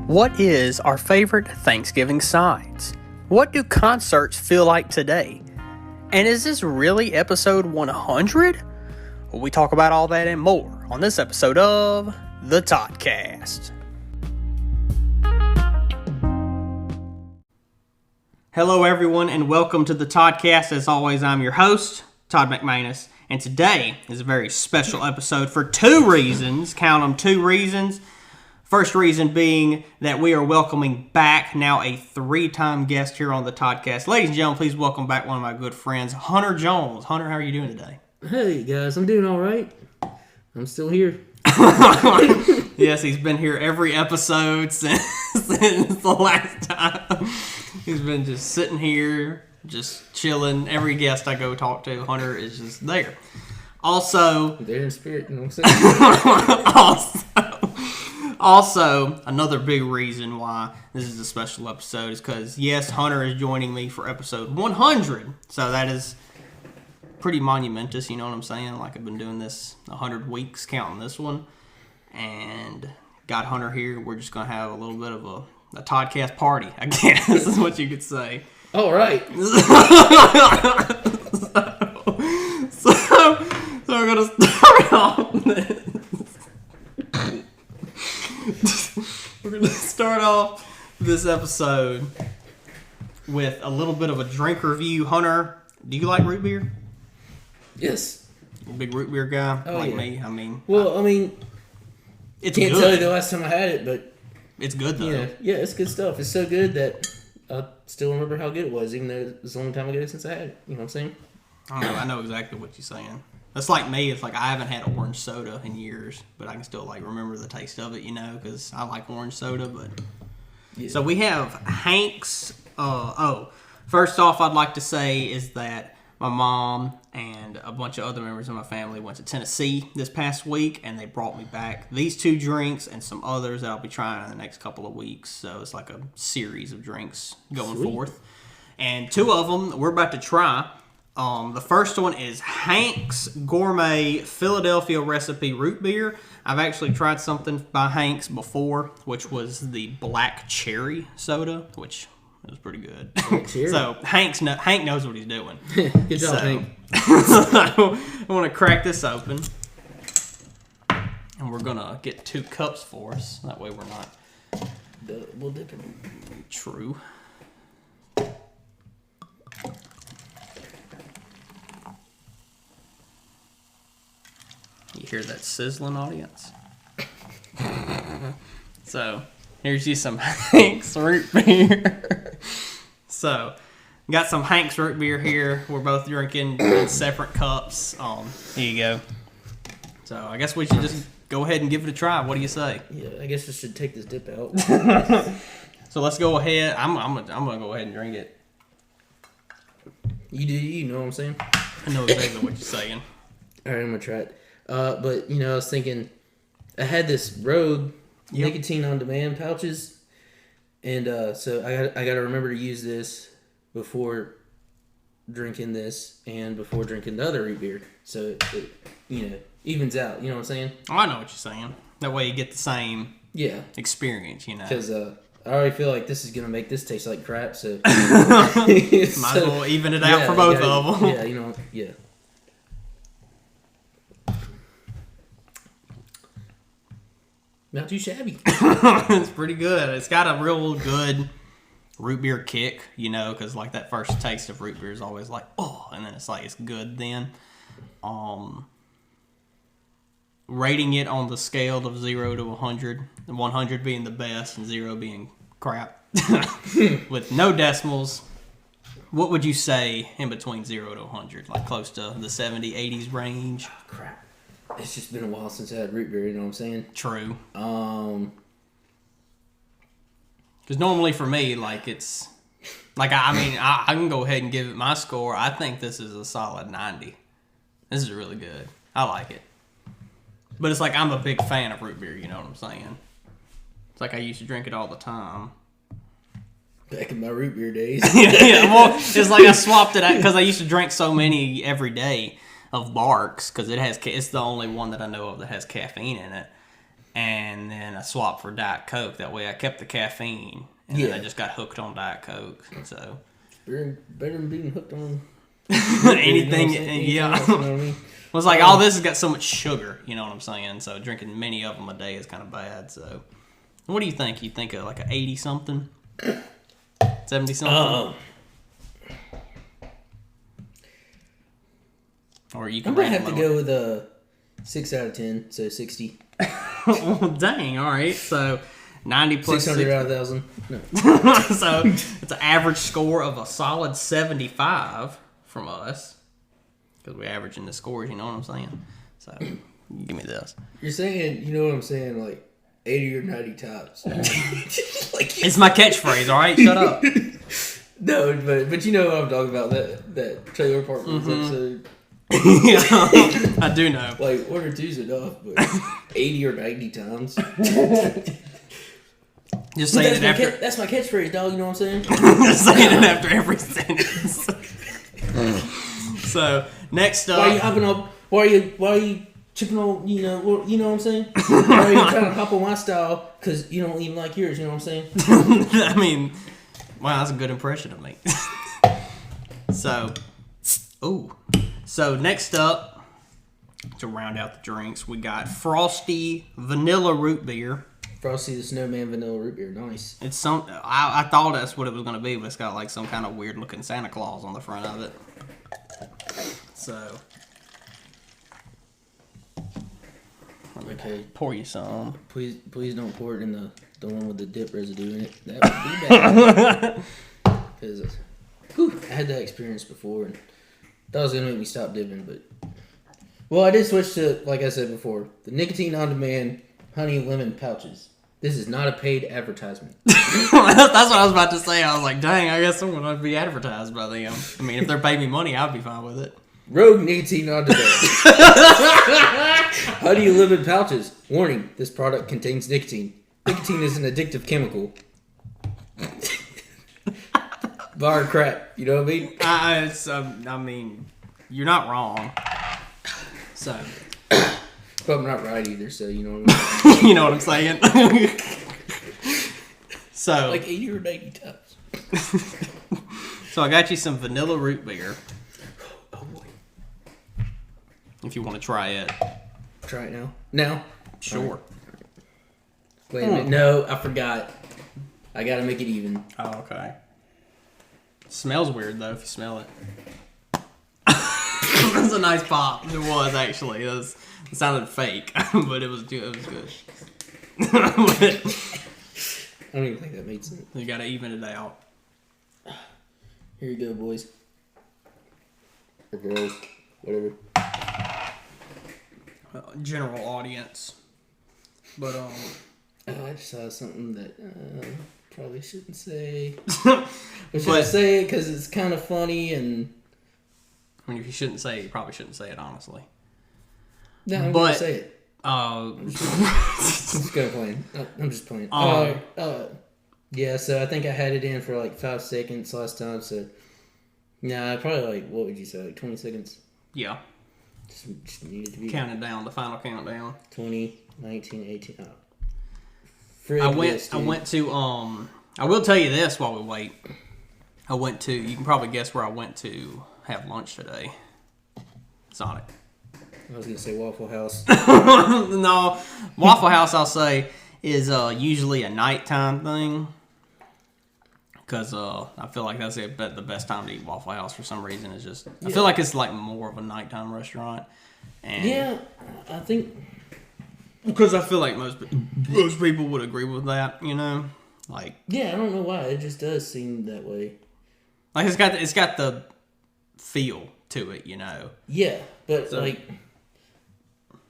What is our favorite Thanksgiving sides? What do concerts feel like today? And is this really episode 100? Well, we talk about all that and more on this episode of the Toddcast. Hello everyone and welcome to the Toddcast. As always, I'm your host, Todd McManus. And today is a very special episode for two reasons. Count them, two reasons. First reason being that we are welcoming back now a three-time guest here on the Toddcast. Ladies and gentlemen, please welcome back one of my good friends, Hunter Jones. Hunter, how are you doing today? Hey guys, I'm doing all right. I'm still here. Yes, he's been here every episode since the last time. He's been just sitting here, just chilling. Every guest I go talk to, Hunter is just there. Also, there in spirit, you know what I'm saying? Also, another big reason why this is a special episode is because, yes, Hunter is joining me for episode 100. So that is pretty monumentous, you know what I'm saying? Like, I've been doing this 100 weeks, counting this one. And got Hunter here. We're just going to have a little bit of a Toddcast party, I guess, is what you could say. All right. So we're going to start off this. We're going to start off this episode with a little bit of a drink review. Hunter, do you like root beer? Yes. Big root beer guy like yeah. me. I mean, it's can't good. Tell you the last time I had it, but it's good though. Yeah, it's good stuff. It's so good that I still remember how good it was, even though it was a long time ago since I had it. You know what I'm saying? I know exactly what you're saying. That's like me. It's like I haven't had orange soda in years, but I can still like remember the taste of it, you know, because I like orange soda. But yeah. So we have Hank's. First off, I'd like to say is that my mom and a bunch of other members of my family went to Tennessee this past week, and they brought me back these two drinks and some others that I'll be trying in the next couple of weeks. So it's like a series of drinks going forth, and two of them we're about to try. The first one is Hank's Gourmet Philadelphia Recipe Root Beer. I've actually tried something by Hank's before, which was the black cherry soda, which was pretty good. So Hank knows what he's doing. Good job, Hank. So I want to crack this open, and we're gonna get 2 cups for us. That way we're not double dipping. True. You hear that sizzling, audience? So, here's you some Hank's root beer. So, got some Hank's root beer here. We're both drinking in separate cups. Here you go. So, I guess we should just go ahead and give it a try. What do you say? Yeah, I guess I should take this dip out. So, let's go ahead. I'm gonna go ahead and drink it. You know what I'm saying? I know exactly what you're saying. All right, I'm gonna try it. But, I was thinking, I had this Rogue nicotine on demand pouches, and so I got to remember to use this before drinking this and before drinking the other root beer, so it evens out. You know what I'm saying? Oh, I know what you're saying. That way you get the same experience, you know. Because I already feel like this is gonna make this taste like crap, so might as well even it out for both of them. Yeah. Not too shabby. It's pretty good. It's got a real good root beer kick, because like that first taste of root beer is always like, oh, and then it's like, it's good then. Rating it on the scale of 0 to 100, 100 being the best and 0 being crap, with no decimals, what would you say in between 0 to 100? Like close to the 70, 80s range? Oh, crap. It's just been a while since I had root beer, you know what I'm saying? True. Because normally for me, like it's... Like, I can go ahead and give it my score. I think this is a solid 90. This is really good. I like it. But it's like I'm a big fan of root beer, you know what I'm saying? It's like I used to drink it all the time. Back in my root beer days. Well, it's like I swapped it out because I used to drink so many every day of Barks because it's the only one that I know of that has caffeine in it. and then I swapped for Diet Coke. That way I kept the caffeine, and then I just got hooked on Diet Coke. So better than being hooked on anything. Yeah. You know what I mean? Well, it's like all this has got so much sugar. You know what I'm saying? So drinking many of them a day is kind of bad. So what do you think? You think of like an 80 something, 70 something? Or you can. I'm gonna have to go with a 6 out of 10, so 60. Well, dang! All right, so 90 plus 600 out of 1,000. No. So it's an average score of a solid 75 from us because we're averaging the scores. You know what I'm saying? So give me this. You're saying, you know what I'm saying, like 80 or 90 tops. Like, it's my catchphrase. All right, shut up. No, but you know what I'm talking about, that Trailer Park Boys episode. Yeah, I do know. Like, 1 or 2's enough, but 80 or 90 times. Just saying it after. That's my catchphrase, dog. You know what I'm saying? Just saying it after every sentence. So next up, why are you hopping up? Why are you chipping on? You know what I'm saying? Why are you trying to hop on my style? Because you don't even like yours. You know what I'm saying? I mean, wow, that's a good impression of me. So next up, to round out the drinks, we got Frosty Vanilla Root Beer. Frosty the Snowman Vanilla Root Beer, nice. It's I thought that's what it was going to be, but it's got like some kind of weird looking Santa Claus on the front of it. So, let me pour you some. Please don't pour it in the one with the dip residue in it. That would be bad. Because I had that experience before, and that was going to make me stop dipping. But well, I did switch to, like I said before, the nicotine on demand honey lemon pouches. This is not a paid advertisement. That's what I was about to say. I was like, dang, I guess someone would be advertised by them. I mean, if they're paying me money, I'd be fine with it. Rogue nicotine on demand. Honey lemon pouches. Warning, this product contains nicotine. Nicotine is an addictive chemical. Bar crap, you know what I mean? I mean, you're not wrong. So, but I'm not right either, so you know what I mean? You know what I'm saying? So, like 80 or 90 times. So I got you some vanilla root beer. Oh boy. If you want to try it. Try it now? Now? Sure. Right. Wait a minute. No, I forgot. I gotta make it even. Oh, okay. Smells weird though if you smell it. That's a nice pop. It was actually. It sounded fake, but it was good. I don't even think that made sense. You gotta even it out. Here you go, boys. Or girls. Whatever. General audience. But Oh, I just saw something that probably shouldn't say. But should I say it because it's kind of funny and... I mean, if you shouldn't say it, you probably shouldn't say it, honestly. No, I'm going to say it. I'm just going to play. I'm just playing. Yeah, so I think I had it in for like 5 seconds last time, so... Nah, probably like, what would you say, like 20 seconds? Yeah. Just needed to be... Counting down, the final countdown. 20, 19, 18... Oh. I went to, I will tell you this while we wait. You can probably guess where I went to have lunch today. Sonic. I was going to say Waffle House. No, Waffle House, I'll say, is usually a nighttime thing. Because I feel like that's the best time to eat Waffle House for some reason. It's just, I feel like it's like more of a nighttime restaurant. And yeah, I think... Because I feel like most people would agree with that, you know? Like, yeah, I don't know why. It just does seem that way. Like, it's got the feel to it, you know? Yeah, but,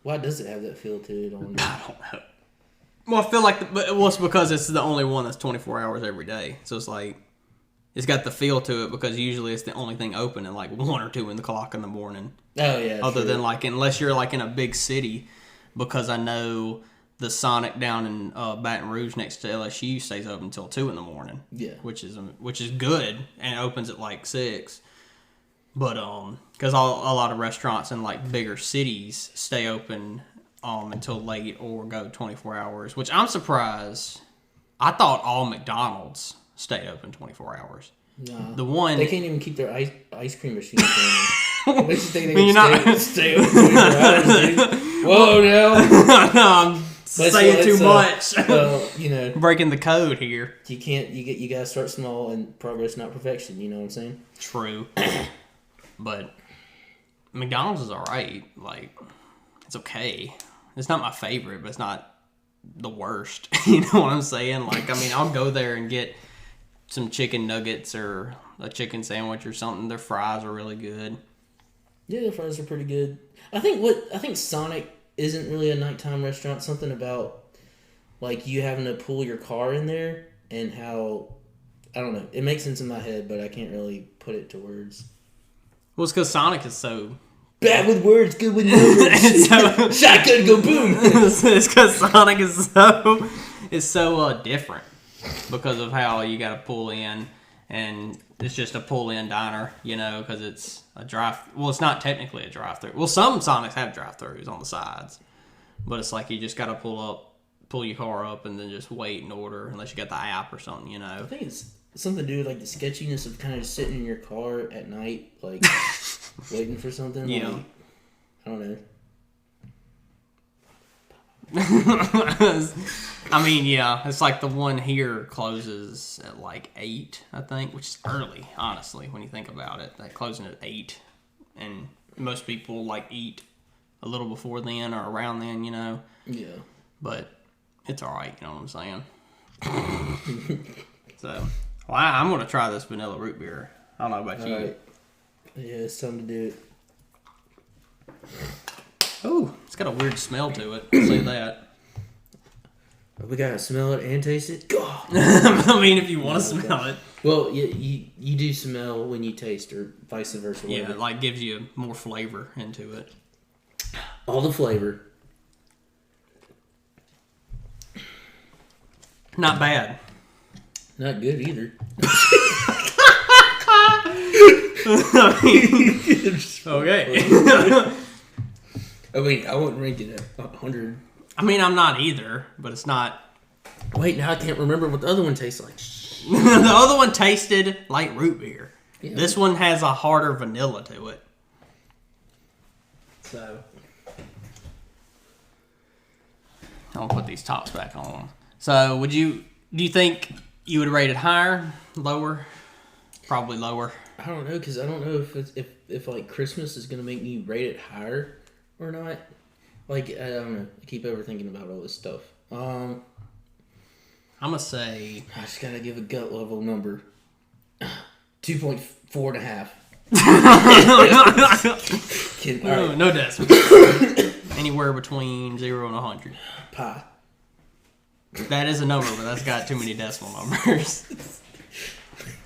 why does it have that feel to it? I don't know. Well, I feel like, it's because it's the only one that's 24 hours every day. So it's like, it's got the feel to it because usually it's the only thing open at like 1 or 2 o'clock in the morning. Oh, yeah. Other than like, unless you're like in a big city, because I know the Sonic down in Baton Rouge next to LSU stays open until 2 in the morning. Yeah. Which is good and it opens at like 6. But because a lot of restaurants in like bigger cities stay open until late or go 24 hours, which I'm surprised. I thought all McDonald's stayed open 24 hours. No. The one... They can't even keep their ice cream machine going. What makes you think they stay open 24 hours, dude? Whoa, now. No, I'm saying too much. Breaking the code here. You can't. You gotta start small and progress, not perfection. You know what I'm saying? True. But McDonald's is alright. Like, it's okay. It's not my favorite, but it's not the worst. You know what I'm saying? Like, I mean, I'll go there and get some chicken nuggets or a chicken sandwich or something. Their fries are really good. Yeah, their fries are pretty good. I think Sonic isn't really a nighttime restaurant. Something about like you having to pull your car in there and how, I don't know. It makes sense in my head, but I can't really put it to words. Well, it's because Sonic is so... Bad with words, good with numbers. Shotgun go boom. It's because Sonic is so different because of how you got to pull in, and it's just a pull-in diner, you know, because it's a drive. Well, it's not technically a drive-through. Well, some Sonics have drive-throughs on the sides, but it's like you just got to pull your car up, and then just wait and order unless you got the app or something, you know. I think it's something to do with like the sketchiness of kind of just sitting in your car at night, like waiting for something. Yeah. Like, I don't know. I mean, yeah, it's like the one here closes at like 8, I think, which is early, honestly, when you think about it. Like closing at 8, and most people like eat a little before then or around then, you know. Yeah. But it's all right, you know what I'm saying. So, well, I'm gonna try this vanilla root beer. I don't know about you. Right. Yeah, it's time to do it. Oh, it's got a weird smell to it. I'll say that. We gotta smell it and taste it. God. I mean, if you want to smell it. Well, you do smell when you taste, or vice versa. Yeah, it like gives you more flavor into it. All the flavor. Not bad. Not good either. Okay. I mean, I wouldn't rank it at 100. I mean, I'm not either, but it's not. Wait, now I can't remember what the other one tastes like. The other one tasted like root beer. Yeah. This one has a harder vanilla to it. So, I'll put these tops back on. So, do you think you would rate it higher, lower? Probably lower. I don't know, because I don't know if like Christmas is gonna make me rate it higher or not. Like, I don't know. I keep overthinking about all this stuff. I'm gonna say I just gotta give a gut level number. 2.4 and a half. Kidding. All right. No decimal. Anywhere between 0 and 100. Pie. That is a number, but that's got too many decimal numbers.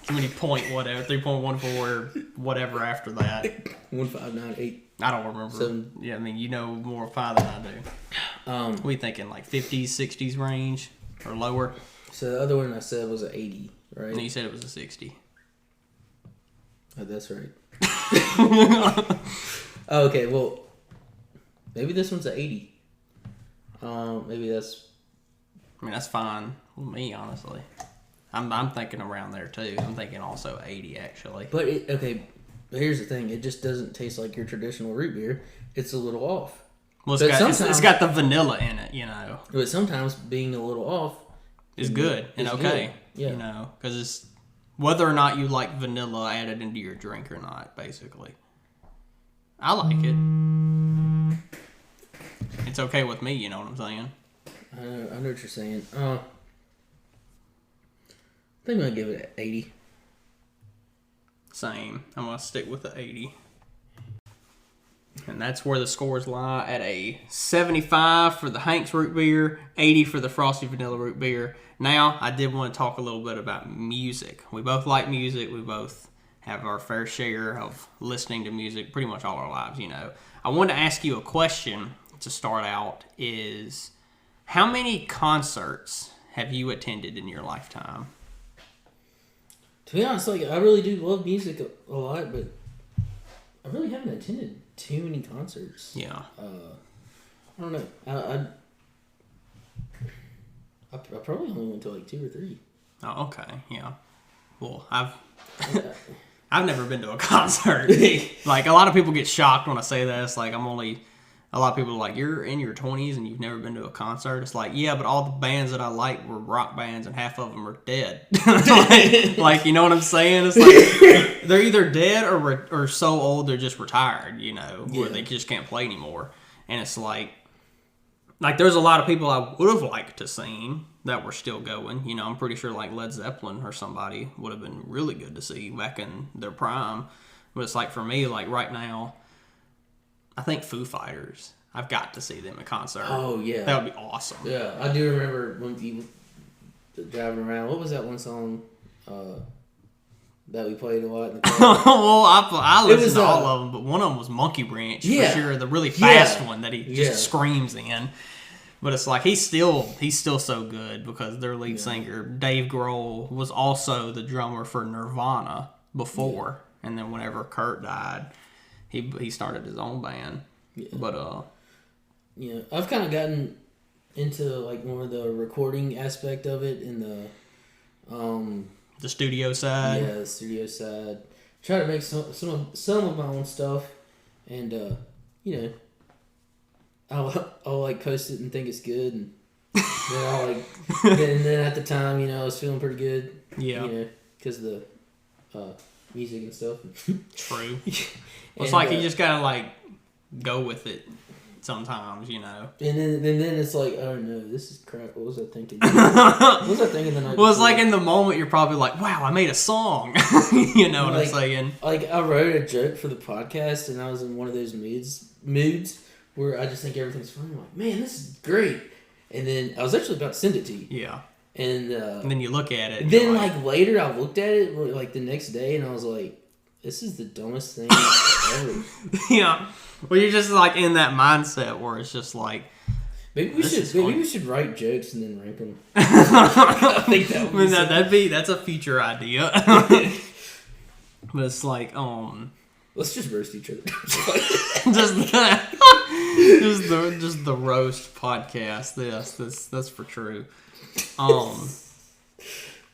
Too many point whatever, 3.14, whatever after that. 1598. I don't remember. 7. Yeah, I mean, you know more pi than I do. We thinking like 50s, 60s range or lower? So the other one I said was an 80, right? And you said it was a 60. Oh, that's right. Okay, well, maybe this one's an 80. Maybe that's... I mean, that's fine with me, honestly. I'm thinking around there, too. I'm thinking also 80, actually. But, okay, here's the thing. It just doesn't taste like your traditional root beer. It's a little off. Well, it's got the vanilla in it, you know. But sometimes being a little off... is good and okay. Good. Yeah. You know, because it's whether or not you like vanilla added into your drink or not, basically. I like it. It's okay with me, you know what I'm saying? I know what you're saying. I think I'm going to give it an 80. Same. I'm going to stick with the 80. And that's where the scores lie at a 75 for the Hank's root beer, 80 for the Frosty Vanilla root beer. Now, I did want to talk a little bit about music. We both like music. We both have our fair share of listening to music pretty much all our lives, you know. I wanted to ask you a question to start out is, how many concerts have you attended in your lifetime? To be honest, like, I really do love music a lot, but I really haven't attended too many concerts. Yeah. I don't know. I probably only went to like 2 or 3. Oh, okay, yeah. Well, I've never been to a concert. Like, a lot of people get shocked when I say that. It's like, a lot of people are like, you're in your 20s and you've never been to a concert? It's like, yeah, but all the bands that I like were rock bands and half of them are dead. like, you know what I'm saying? It's like, they're either dead or so old they're just retired, you know, where they just can't play anymore. And it's like there's a lot of people I would have liked to seen that were still going. You know, I'm pretty sure like Led Zeppelin or somebody would have been really good to see back in their prime. But it's like, for me, like right now, I think Foo Fighters. I've got to see them in concert. Oh, yeah. That would be awesome. Yeah, I do remember when you driving around. What was that one song that we played a lot in the car? Well, I listened to all of them, but one of them was Monkey Branch, for sure. The really fast one that he just screams in. But it's like, he's still so good because their lead singer, Dave Grohl, was also the drummer for Nirvana before. Yeah. And then whenever Kurt died, he started his own band. Yeah. But yeah, I've kind of gotten into like more of the recording aspect of it in the studio side. Yeah, the studio side. Try to make some of my own stuff, and you know, I'll like post it and think it's good, and then I'll like, and then at the time, you know, I was feeling pretty good. Yeah. You know, because of the music and stuff. True. Well, it's like you just gotta like go with it sometimes, you know. And then it's like, oh no, this is crap. What was I thinking? What was I thinking the night before? Well, it's like in the moment you're probably like, wow, I made a song. You know what I'm saying? Like, I wrote a joke for the podcast, and I was in one of those moods where I just think everything's funny. I'm like, man, this is great. And then I was actually about to send it to you. Yeah. And then you look at it. And then like later I looked at it like the next day, and I was like, this is the dumbest thing ever. Yeah. Well, you're just like in that mindset where it's just like, maybe we should write jokes and then rank them. I think that would that's a future idea. But it's like, let's just roast each other. just the roast podcast. That's for true.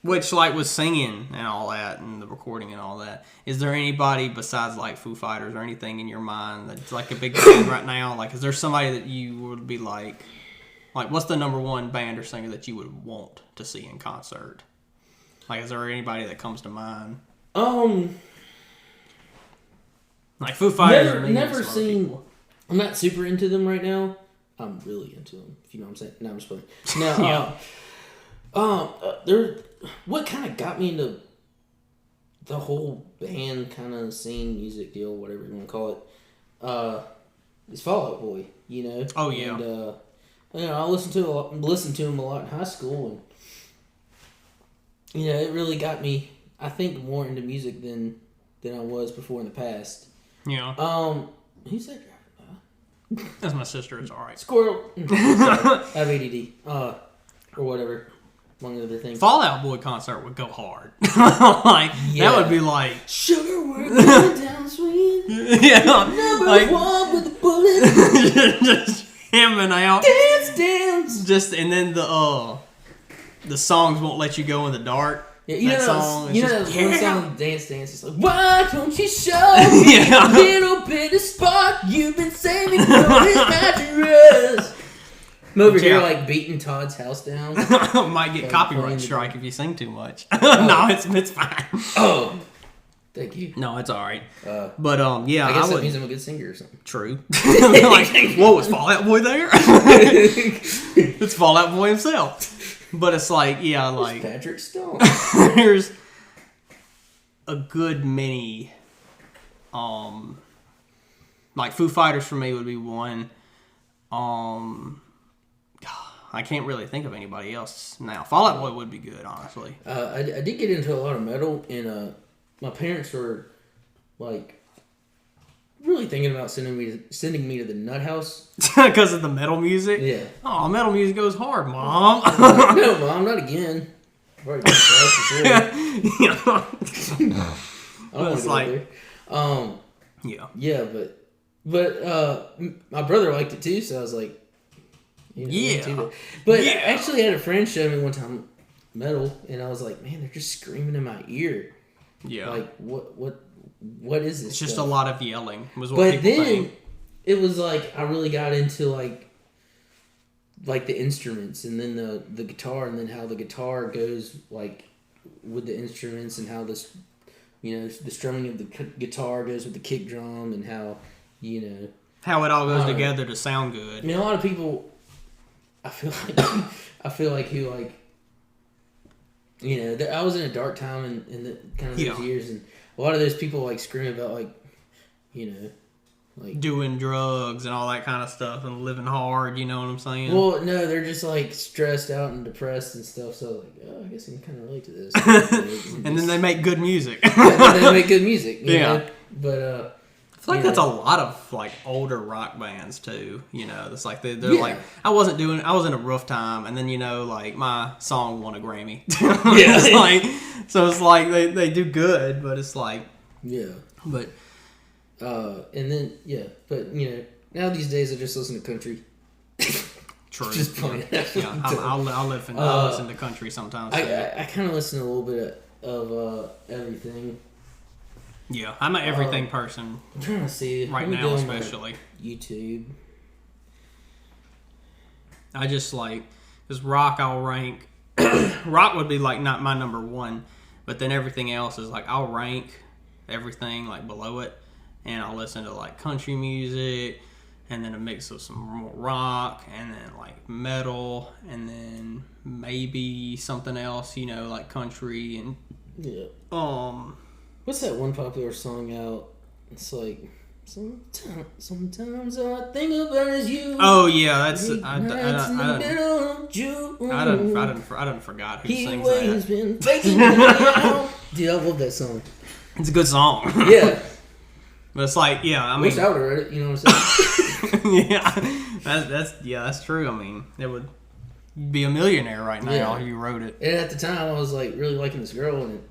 Which, like, with singing and all that, and the recording and all that, is there anybody besides, like, Foo Fighters or anything in your mind that's, like, a big band right now? Like, is there somebody that you would be like, what's the number one band or singer that you would want to see in concert? Like, is there anybody that comes to mind? Like, Foo Fighters. Never seen. People. I'm not super into them right now. I'm really into them, if you know what I'm saying. No, I'm just playing. Now, what kind of got me into the whole band kind of scene, music deal, whatever you want to call it, is Fall Out Boy, you know? Oh, yeah. And, you know, I listened to him a lot in high school, and, you know, it really got me, I think, more into music than I was before in the past. Yeah. Who's that driving by? That's my sister. It's all right. Squirrel. I have ADD. Or whatever. Among other things. Fall Out Boy concert would go hard. That would be like, sugar, we're going down sweet. Yeah. Number one with the bullet. Just hamming out. Dance. And then the songs won't let you go in the dark. Yeah, you know that one song, Dance. It's like, why don't you show me a little bit of spark you've been saving for this mattress? I'm over here like beating Todd's house down. Might get copyright strike if you sing too much. No, it's fine. Oh, thank you. No, it's all right. But yeah, I guess that means I'm a good singer or something. True. Like, whoa, is Fall Out Boy there? It's Fall Out Boy himself. But it's like, yeah, like Patrick Stone. There's a good many, like Foo Fighters for me would be one. I can't really think of anybody else now. Fall Out Boy would be good, honestly. I did get into a lot of metal, and my parents were like really thinking about sending me to the Nut House because of the metal music. Yeah. Oh, metal music goes hard, Mom. No, Mom, not again. I've already done before. I don't want to go there. Yeah. Yeah, but my brother liked it too, so I was like, Yeah. But I actually had a friend show me one time metal, and I was like, man, they're just screaming in my ear. Yeah. Like, what is this? It's just stuff? a lot of yelling was what but people then think. It was like I really got into like the instruments, and then the guitar, and then how the guitar goes like with the instruments, and how this, the strumming of the guitar goes with the kick drum, and how how it all goes together to sound good. I mean, a lot of people, I feel like who like, I was in a dark time in the kind of those years, and a lot of those people like scream about like, like doing drugs and all that kind of stuff and living hard. You know what I'm saying? Well, no, they're just like stressed out and depressed and stuff. So like, I guess I can kind of relate to this. And then they make good music. They make good music. You know? But I feel like that's a lot of like older rock bands too. It's like they're like I was in a rough time, and then like my song won a Grammy. It's like, so it's like they do good, but it's like but. And then but now these days I just listen to country. True. Just playing. I'll listen to country sometimes. I kind of listen to a little bit of everything. Yeah, I'm an everything person. I'm trying to see right now, especially YouTube. I just like because rock. I'll rank rock would be like not my number one, but then everything else is like I'll rank everything like below it. And I'll listen to like country music, and then a mix of some more rock, and then like metal, and then maybe something else, like country and What's that one popular song out? It's like sometimes all I think about is you. Oh yeah, that's I done forgot who sings that. Been faking out. Dude, I love that song. It's a good song. Yeah. But it's like, I wish I would have read it, you know what I'm saying? That's true. I mean, it would be a millionaire right now if you wrote it. And at the time, I was like really liking this girl, and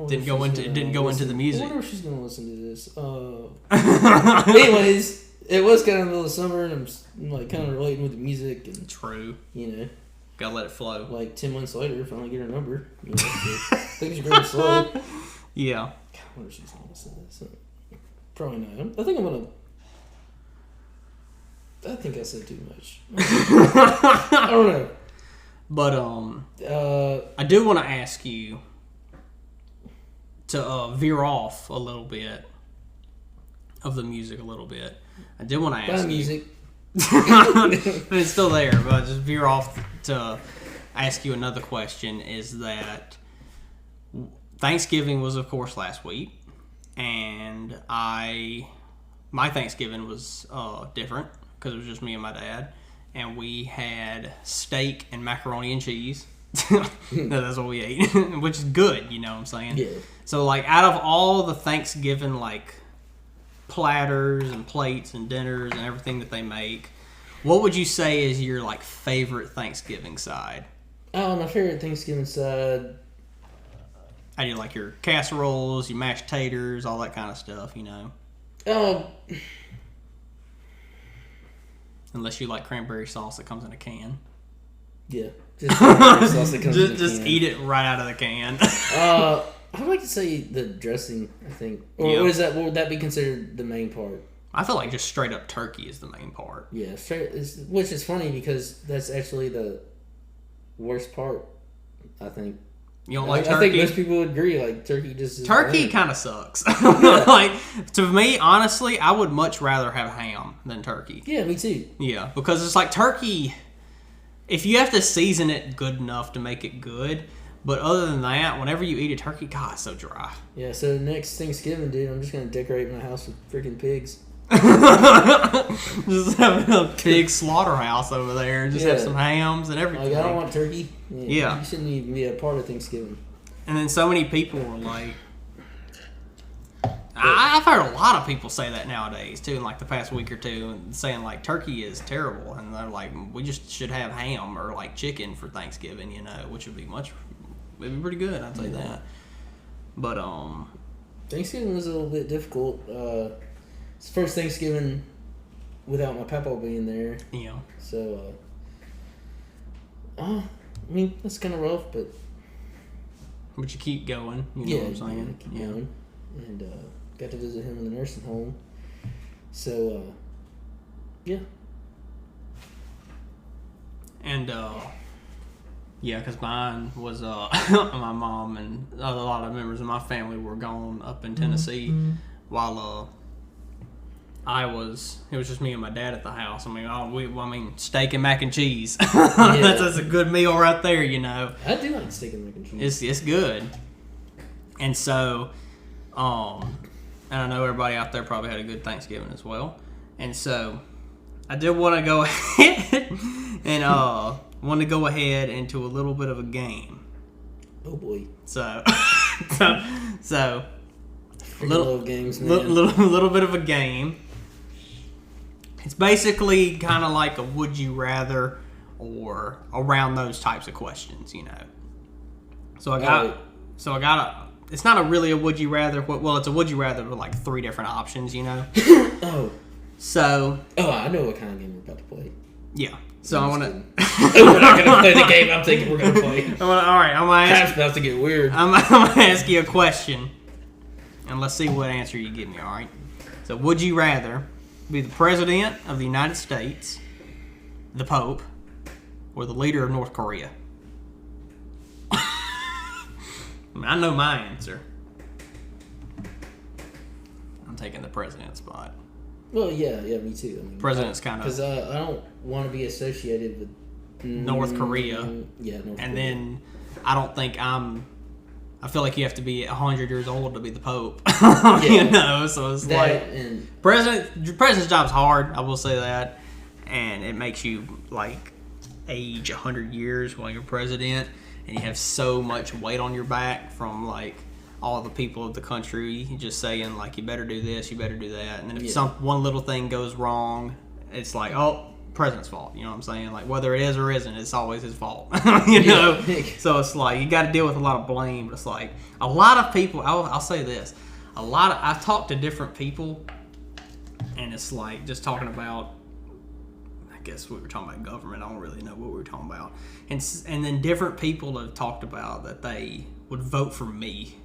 didn't go into the music. I wonder if she's gonna listen to this. Anyways, it was kind of the middle of summer, and I'm like kind of relating with the music, and true. Gotta let it flow. Like 10 months later, finally get her number. Things are going slow. Yeah. I wonder if she's gonna listen to this. Probably not. I think I'm gonna. I think I said too much. I don't know. But I do want to ask you to veer off a little bit of the music a little bit. I did want to ask you. Music. It's still there, but just veer off to ask you another question. Is that Thanksgiving was, of course, last week, and my Thanksgiving was different because it was just me and my dad, and we had steak and macaroni and cheese. That's what we ate, which is good, you know what I'm saying? Yeah. So, like, out of all the Thanksgiving, like, platters and plates and dinners and everything that they make, what would you say is your, like, favorite Thanksgiving side? Oh, my favorite Thanksgiving side... I do like your casseroles, your mashed taters, all that kind of stuff, Unless you like cranberry sauce that comes in a can. Yeah. Just cranberry sauce that comes in a can. Just eat it right out of the can. I would like to say the dressing, I think. Or what would that be considered the main part? I feel like just straight up turkey is the main part. Yeah, which is funny because that's actually the worst part, I think. You don't like turkey? I think most people would agree. Like turkey just turkey kind of sucks. Like to me, honestly, I would much rather have ham than turkey. Yeah, me too. Yeah, because it's like turkey. If you have to season it good enough to make it good, but other than that, whenever you eat a turkey, God, it's so dry. Yeah. So next Thanksgiving, dude, I'm just gonna decorate my house with freaking pigs. Just having a pig slaughterhouse over there and just have some hams and everything. Like, I don't want turkey. Yeah. You shouldn't even be a part of Thanksgiving. And then so many people were like, I've heard a lot of people say that nowadays too, in like the past week or two, and saying like turkey is terrible, and they're like, we just should have ham or like chicken for Thanksgiving, which would be it'd be pretty good, I'd say that. But Thanksgiving was a little bit difficult. It's the first Thanksgiving without my papa being there. Yeah. So, I mean, that's kind of rough, but you keep going. You know what I'm saying? Keep going. And got to visit him in the nursing home. So, yeah. And because mine was my mom and a lot of members of my family were gone up in Tennessee while it was just me and my dad at the house. I mean, steak and mac and cheese. That's a good meal right there, you know. I do like steak and mac and cheese. It's good. And so, and I know everybody out there probably had a good Thanksgiving as well. And so, I did want to go ahead and want to go ahead into a little bit of a game. Oh boy! So, love games, man. Little bit of a game. It's basically kind of like a would you rather or around those types of questions, you know. So I got it's not really a would you rather. Well, it's a would you rather with like 3 different options, you know. Oh. So. Oh, I know what kind of game we're about to play. Yeah. So I want to. We're not gonna play the game I'm thinking we're gonna play. I'm gonna ask. That's about to get weird. I'm gonna ask you a question, and let's see what answer you give me. All right. So, would you rather be the president of the United States, the Pope, or the leader of North Korea? I know my answer. I'm taking the president spot. Well, yeah, me too. I mean, president's kind of because I don't want to be associated with North Korea. Yeah, North Korea. And then I don't think I feel like you have to be 100 years old to be the Pope. You know, so it's president's job's hard. I will say that, and it makes you like age 100 years while you're president, and you have so much weight on your back from like all the people of the country just saying like you better do this, you better do that, and then if one little thing goes wrong, it's like president's fault. You know what I'm saying? Like whether it is or isn't, it's always his fault. You know. So it's like you got to deal with a lot of blame. But it's like a lot of people. I'll say this: I've talked to different people, and it's like just talking about. I guess we were talking about government. I don't really know what we were talking about, and then different people have talked about that they would vote for me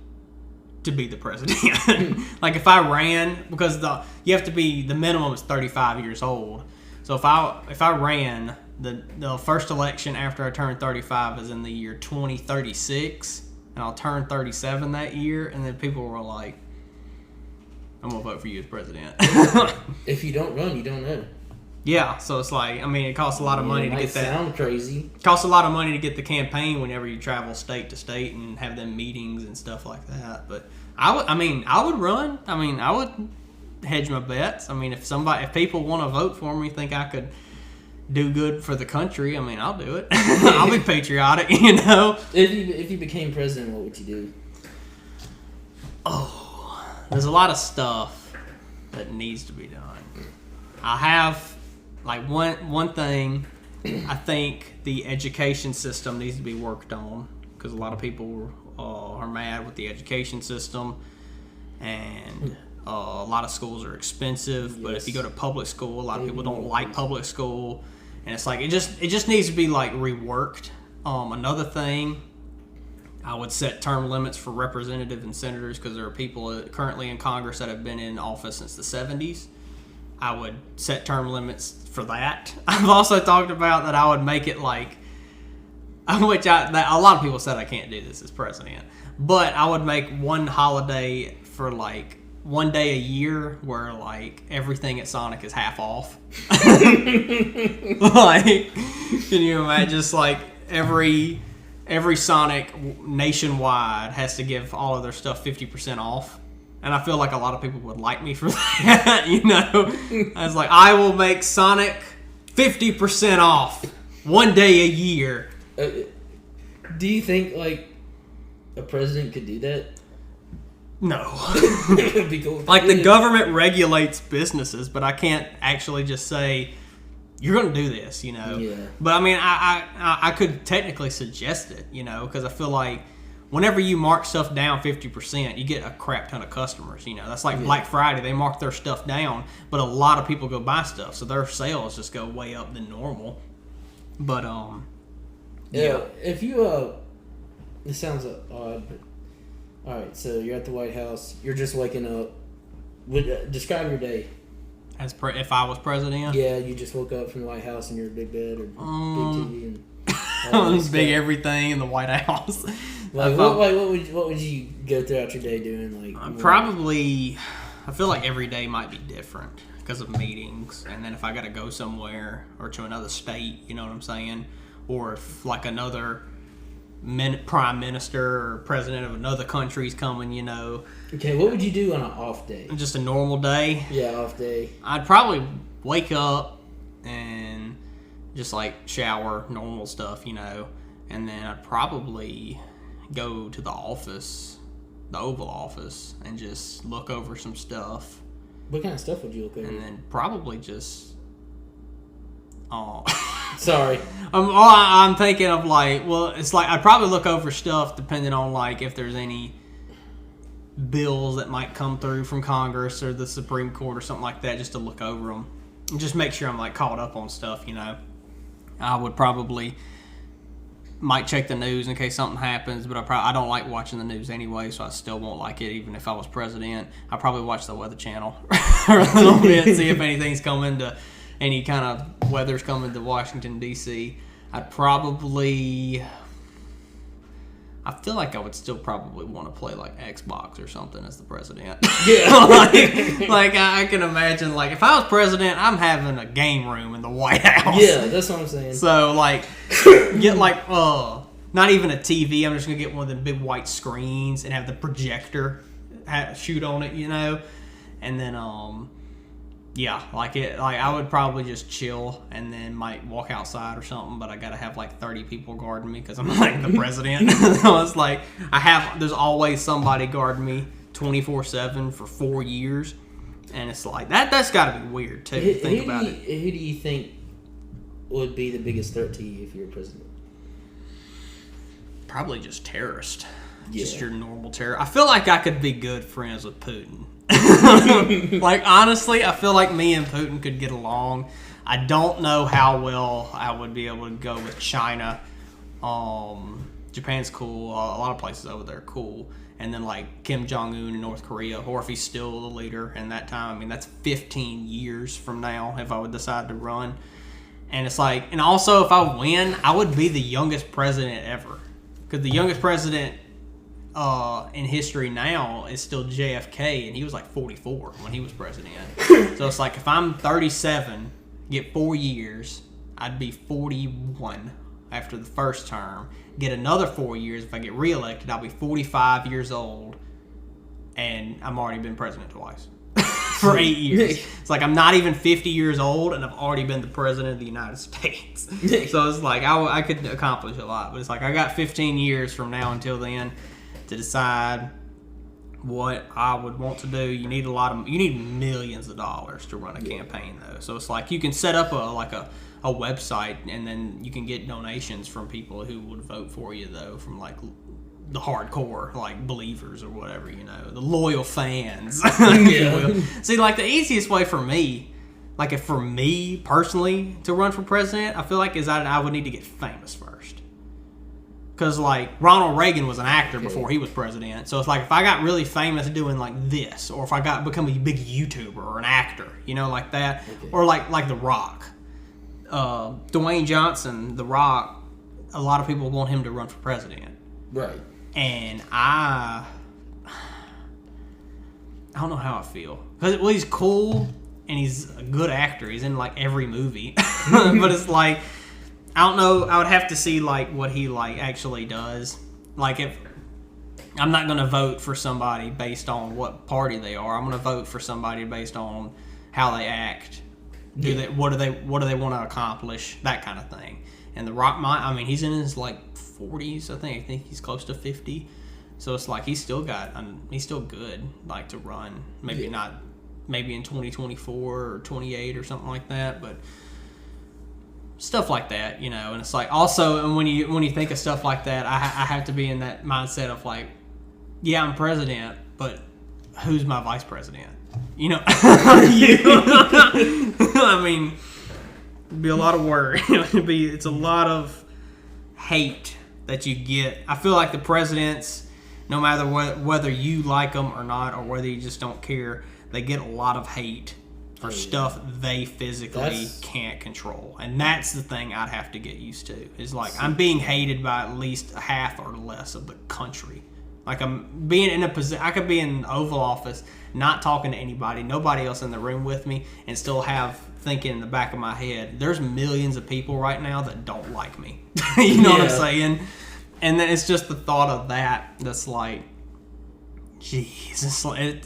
to be the president. Like if I ran, because you have to be, the minimum is 35 years old. So if I ran, the first election after I turned 35 is in the year 2036, and I'll turn 37 that year, and then people were like, I'm gonna vote for you as president. If you don't run, you don't know. Yeah, so it's like, I mean, it costs a lot of money to get that. Sound crazy. It costs a lot of money to get the campaign whenever you travel state to state and have them meetings and stuff like that. But I would run. I mean, I would hedge my bets. I mean, if people want to vote for me, think I could do good for the country, I mean, I'll do it. I'll be patriotic, you know. If you became president, what would you do? Oh, there's a lot of stuff that needs to be done. I have. Like one thing, I think the education system needs to be worked on because a lot of people are mad with the education system, and a lot of schools are expensive. Yes. But if you go to public school, a lot of people don't like public school, and it's like it just needs to be like reworked. Another thing, I would set term limits for representatives and senators because there are people currently in Congress that have been in office since the 70s. I would set term limits for that. I've also talked about that I would make it like, which a lot of people said I can't do this as president, but I would make one holiday for like one day a year where like everything at Sonic is half off. Like, can you imagine just like every Sonic nationwide has to give all of their stuff 50% off? And I feel like a lot of people would like me for that, you know. I was like, I will make Sonic 50% off one day a year. Do you think, like, a president could do that? No. It'd be cool. Like, the government regulates businesses, but I can't actually just say, you're going to do this, you know. Yeah. But, I mean, I could technically suggest it, you know, because I feel like whenever you mark stuff down 50%, you get a crap ton of customers. You know, that's like Black Friday. They mark their stuff down, but a lot of people go buy stuff, so their sales just go way up than normal. But if you this sounds odd, but all right. So you're at the White House. You're just waking up. Describe your day. If I was president, yeah, you just woke up from the White House in your big bed or big TV and big everything in the White House. Like what would you go throughout your day doing? Like probably, I feel like every day might be different because of meetings, and then if I got to go somewhere or to another state, you know what I'm saying, or if like another prime minister or president of another country's coming, you know. Okay, what would you do on an off day? Just a normal day? Yeah, off day. I'd probably wake up and just like shower, normal stuff, you know, and then I'd probably go to the office, the Oval Office, and just look over some stuff. What kind of stuff would you look over? And then probably just sorry. I'm thinking of like, well, it's like I'd probably look over stuff depending on like if there's any bills that might come through from Congress or the Supreme Court or something like that, just to look over them and just make sure I'm like caught up on stuff, you know. I would probably might check the news in case something happens, but I don't like watching the news anyway, so I still won't like it even if I was president. I'd probably watch the Weather Channel for a little bit, see if anything's coming to any kind of weather's coming to Washington, D.C. I feel like I would still probably want to play like Xbox or something as the president. Yeah. like I can imagine, like if I was president, I'm having a game room in the White House. Yeah, that's what I'm saying. So like, get like not even a TV. I'm just gonna get one of the big white screens and have the projector shoot on it, you know, and then yeah, like I would probably just chill and then might walk outside or something, but I gotta have like 30 people guarding me because I'm like the president. So it's like there's always somebody guarding me 24/7 for 4 years, and it's like that's gotta be weird too. Think about it. Who do you think would be the biggest threat to you if you were president? Probably just terrorist. Yeah. Just your normal terror. I feel like I could be good friends with Putin. Like honestly, I feel like me and Putin could get along. I don't know how well I would be able to go with China. Japan's cool. A lot of places over there are cool. And then like Kim Jong-un in North Korea, or if he's still the leader in that time. I mean, that's 15 years from now if I would decide to run. And it's like, and also if I win, I would be the youngest president ever. Because the youngest president in history now is still JFK, and he was like 44 when he was president. So it's like if I'm 37, get 4 years, I'd be 41 after the first term. Get another 4 years. If I get reelected, I'll be 45 years old, and I've already been president twice for 8 years. It's like I'm not even 50 years old, and I've already been the president of the United States. So it's like I could accomplish a lot, but it's like I got 15 years from now until then to decide what I would want to do. You need millions of dollars to run a campaign though. So it's like you can set up a website, and then you can get donations from people who would vote for you though, from like the hardcore like believers or whatever, you know, the loyal fans. Yeah. See, like the easiest way for me, like if for me personally to run for president, I feel like I would need to get famous first. Because, like, Ronald Reagan was an actor before he was president. So it's like if I got really famous doing, like, this, or if I become a big YouTuber or an actor, you know, like that. Okay. Or like The Rock. Dwayne Johnson, The Rock, a lot of people want him to run for president. Right. And I don't know how I feel. Because, well, he's cool, and he's a good actor. He's in, like, every movie. But it's like, I don't know. I would have to see like what he like actually does. Like if I'm not going to vote for somebody based on what party they are. I'm going to vote for somebody based on how they act. What do they want to accomplish? That kind of thing. And The Rock, he's in his like 40s. I think he's close to 50. So it's like he's still good like to run. Maybe not. Maybe in 2024 or 28 or something like that, but. stuff like that, you know. And it's like also, and when you think of stuff like that, I have to be in that mindset of like, yeah, I'm president, but who's my vice president? You know, I mean, it'd be a lot of work. It's a lot of hate that you get. I feel like the presidents, no matter whether you like them or not, or whether you just don't care, they get a lot of hate for stuff they physically can't control. And that's the thing I'd have to get used to. Is like, I'm being hated by at least half or less of the country. Like, I'm being in a position, I could be in the Oval Office, not talking to anybody, nobody else in the room with me, and still have thinking in the back of my head, there's millions of people right now that don't like me. You know what I'm saying? And then it's just the thought of that that's like, Jesus, I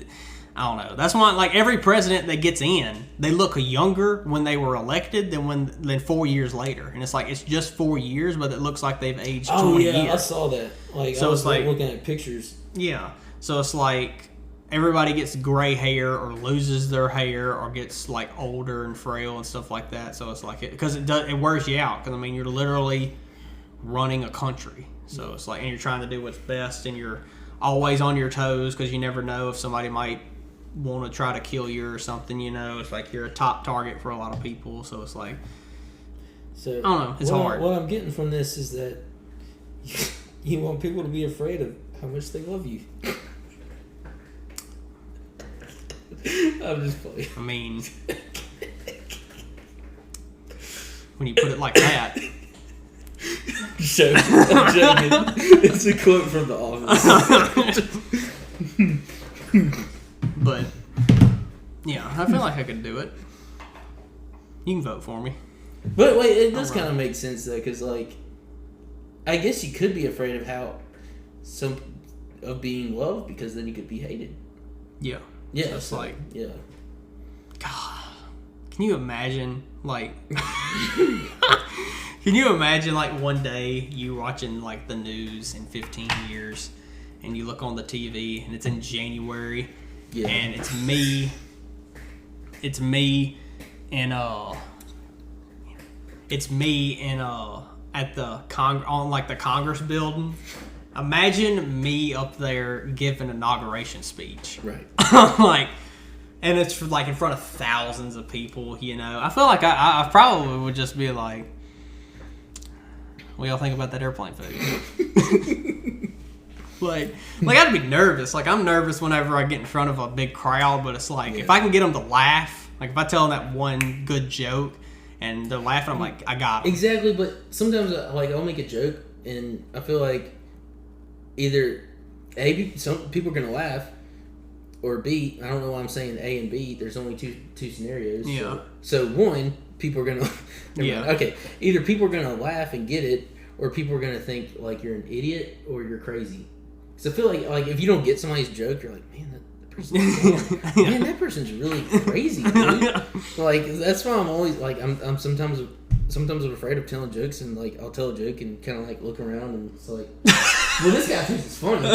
don't know. That's why, like, every president that gets in, they look younger when they were elected than 4 years later. And it's like, it's just 4 years, but it looks like they've aged 20 years. I saw that. Like, so I was like looking at pictures. Yeah. So it's like everybody gets gray hair or loses their hair or gets like older and frail and stuff like that. So it's like, because it wears you out. Because, I mean, you're literally running a country. So it's like, and you're trying to do what's best, and you're always on your toes because you never know if somebody might want to try to kill you or something, you know. It's like you're a top target for a lot of people, so it's like, so I don't know, it's hard. What I'm getting from this is that you want people to be afraid of how much they love you. I'm just playing. I mean, when you put it like that. I'm joking. It's a quote from The Office. But yeah, I feel like I could do it. You can vote for me. But wait, it does kind of make sense though, because like, I guess you could be afraid of of being loved, because then you could be hated. Yeah. Yeah. So it's like, yeah. God, can you imagine like? Can you imagine like one day you watching like the news in 15 years, and you look on the TV and it's in January. Yeah. And it's me in at the on like the Congress building. Imagine me up there giving an inauguration speech. Right. Like, and it's like in front of thousands of people, you know. I feel like I probably would just be like, what do y'all think about that airplane food? Like I'd be nervous. Like, I'm nervous whenever I get in front of a big crowd, but it's like, if I can get them to laugh, like if I tell them that one good joke and they're laughing, I'm like, I got them. Exactly, but sometimes like I'll make a joke and I feel like either A, some people are gonna laugh, or B, I don't know why I'm saying A and B. There's only two scenarios. Yeah. So one, people are gonna okay, either people are gonna laugh and get it, or people are gonna think like you're an idiot or you're crazy. Because I feel like if you don't get somebody's joke, you're like, man, that person's really crazy, dude. Like, that's why I'm always like, I'm sometimes I'm afraid of telling jokes, and like I'll tell a joke and kind of like look around and it's like, well, this guy thinks it's funny.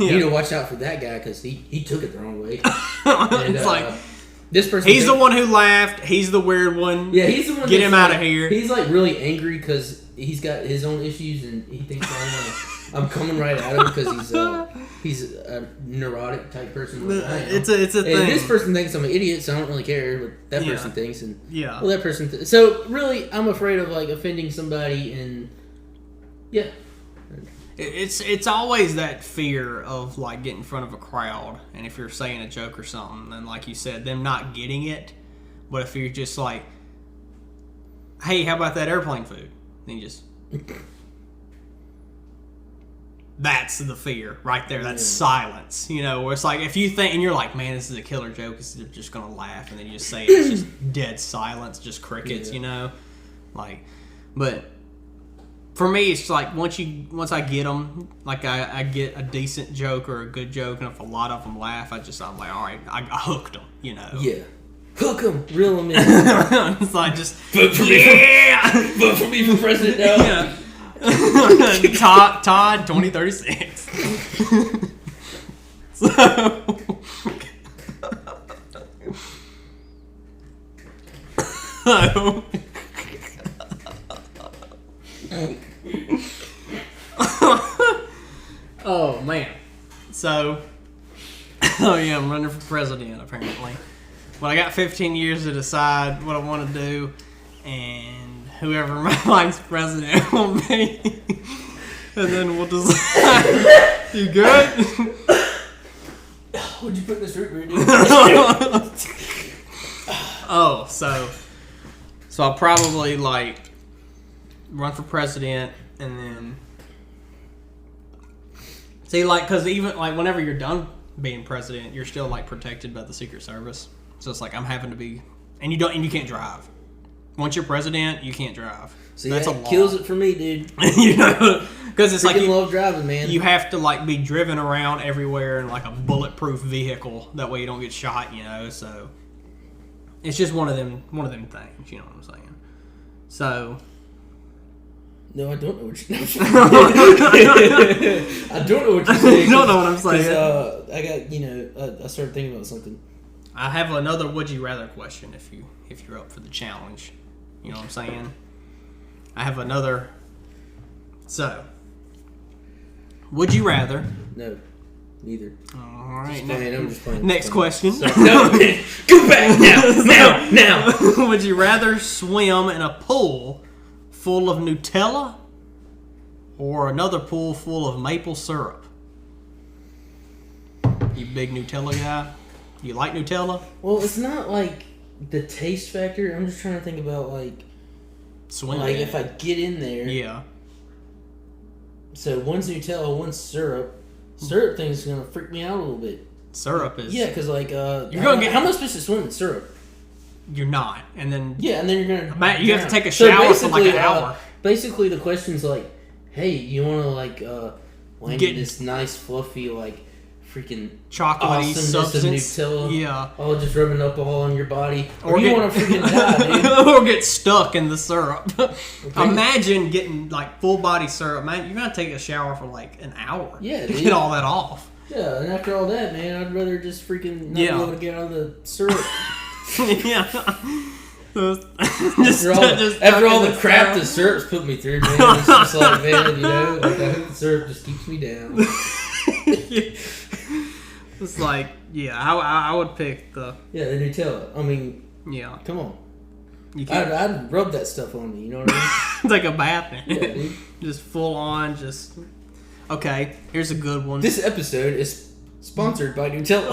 You need to watch out for that guy because he took it the wrong way. And, it's like, this person. He's the one who laughed. He's the weird one. Yeah, he's the one. Get him out of here. He's like really angry because he's got his own issues and he thinks I'm coming right at him because he's a neurotic type person. Like I am. It's a thing. And this person thinks I'm an idiot, so I don't really care what that person thinks. And well, that person. So really, I'm afraid of like offending somebody, and yeah. It's always that fear of like getting in front of a crowd, and if you're saying a joke or something, and like you said, them not getting it. But if you're just like, hey, how about that airplane food? Then you just that's the fear right there. That's silence, you know, where it's like, if you think, and you're like, man, this is a killer joke, they're just gonna laugh, and then you just say it, it's just dead silence, just crickets, you know, like, but for me, it's like once I get them, like I get a decent joke or a good joke, and if a lot of them laugh, I'm like, all right, I hooked them, you know. Yeah. Hook them, reel them in. It's like, just vote for me. Vote for me for president now. Yeah. Todd 2036. Oh man. So, I'm running for president apparently. But I got 15 years to decide what I want to do, and whoever my vice president will be, and then we'll decide. You good? What'd you put in this root beer, dude? Oh, so I'll probably like run for president, and then see, like, because even like whenever you're done being president, you're still like protected by the Secret Service. So it's like I'm having to be, and you can't drive. Once you're president, you can't drive. See, that's that kills it for me, dude. You know, because it's like you love driving, man. You have to like be driven around everywhere in like a bulletproof vehicle. That way you don't get shot. You know, so it's just one of them things. You know what I'm saying? So. No, I don't know what you're saying. I don't know what you're saying. You don't know what I'm saying. I got, I started thinking about something. I have another would you rather question if you're up for the challenge. You know what I'm saying? I have another. So, would you rather? No, neither. All right. I'm just playing. Next question. No, go back now. Would you rather swim in a pool full of Nutella or another pool full of maple syrup? You big Nutella guy? You like Nutella? Well, it's not like the taste factor. I'm just trying to think about like swimming. Like if I get in there. Yeah. So one's Nutella, one's syrup. Syrup thing's gonna freak me out a little bit. Syrup is. Yeah, because like you're gonna get. How am I supposed to swim in syrup? You're not, and then. Yeah, and then you're gonna. Matt, you have to take a shower for like an hour. Basically, the question's like, hey, you want to like land in this nice fluffy like freaking chocolatey substance of Nutella, yeah, all just rubbing up all on your body, or you want to freaking die, dude, or get stuck in the syrup. Okay. Imagine getting like full body syrup, man. You're gonna take a shower for like an hour, yeah, to get all that off. Yeah, and after all that, man, I'd rather just freaking not be able to get out of the syrup. Yeah. After all the crap the syrup's put me through, man, it's just like, man, like I hope the syrup just keeps me down. It's like, yeah, I would pick the Nutella. I mean, yeah, come on, I'd rub that stuff on me. You know what I mean? It's like a bath, man. Yeah, dude. Just full on, just okay. Here's a good one. This episode is sponsored by Nutella.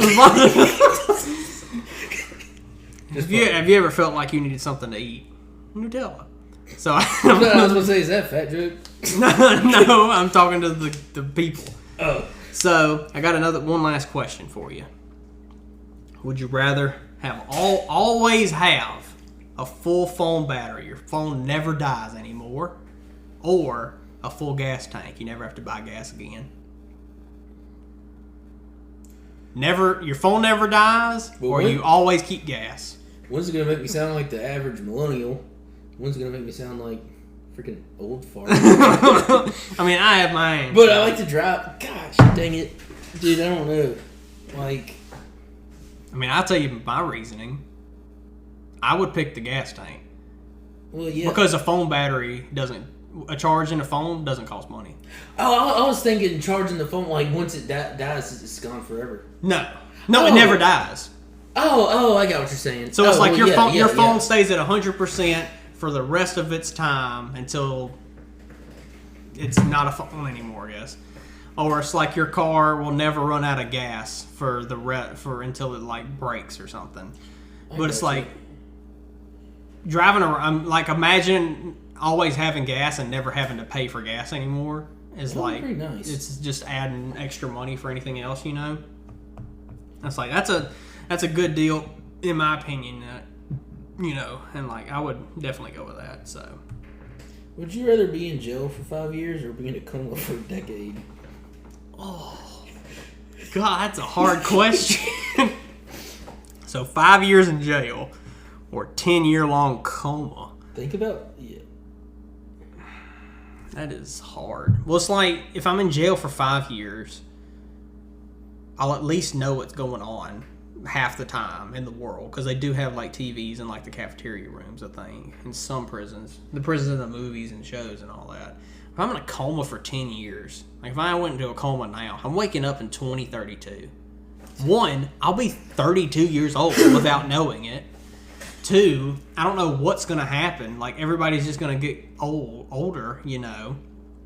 Have you ever felt like you needed something to eat? Nutella. So I was going to say, is that fat joke? No, I'm talking to the people. Oh. So I got one last question for you. Would you rather always have a full phone battery, your phone never dies anymore, or a full gas tank, you never have to buy gas again? Your phone never dies, or you always keep gas? One's going to make me sound like the average millennial. One's going to make me sound like freaking old fart. I mean, I have mine. But I like to drive. Gosh, dang it. Dude, I don't know. Like... I mean, I'll tell you my reasoning. I would pick the gas tank. Well, yeah. Because a phone battery a charge in a phone doesn't cost money. Oh, I was thinking charging the phone, like once it dies, it's gone forever. No, it never dies. Oh, I got what you're saying. So it's like your phone stays at 100% for the rest of its time until it's not a phone anymore, I guess. Or it's like your car will never run out of gas for until it like breaks or something. But it's like driving around. Like imagine always having gas and never having to pay for gas anymore. Is like pretty nice. It's just adding extra money for anything else, you know. That's like that's a good deal in my opinion. You know, and like I would definitely go with that. So, would you rather be in jail for 5 years or be in a coma for a decade? Oh, God, that's a hard question. So 5 years in jail or 10-year-long coma. Think about it. That is hard. Well, it's like if I'm in jail for 5 years, I'll at least know what's going on. half the time in the world, because they do have like TVs in like the cafeteria rooms, I think, in some prisons. The prisons in the movies and shows and all that. If I'm in a coma for 10 years, like if I went into a coma now, I'm waking up in 2032. One, I'll be 32 years old without knowing it. Two, I don't know what's going to happen. Like, everybody's just going to get older, you know.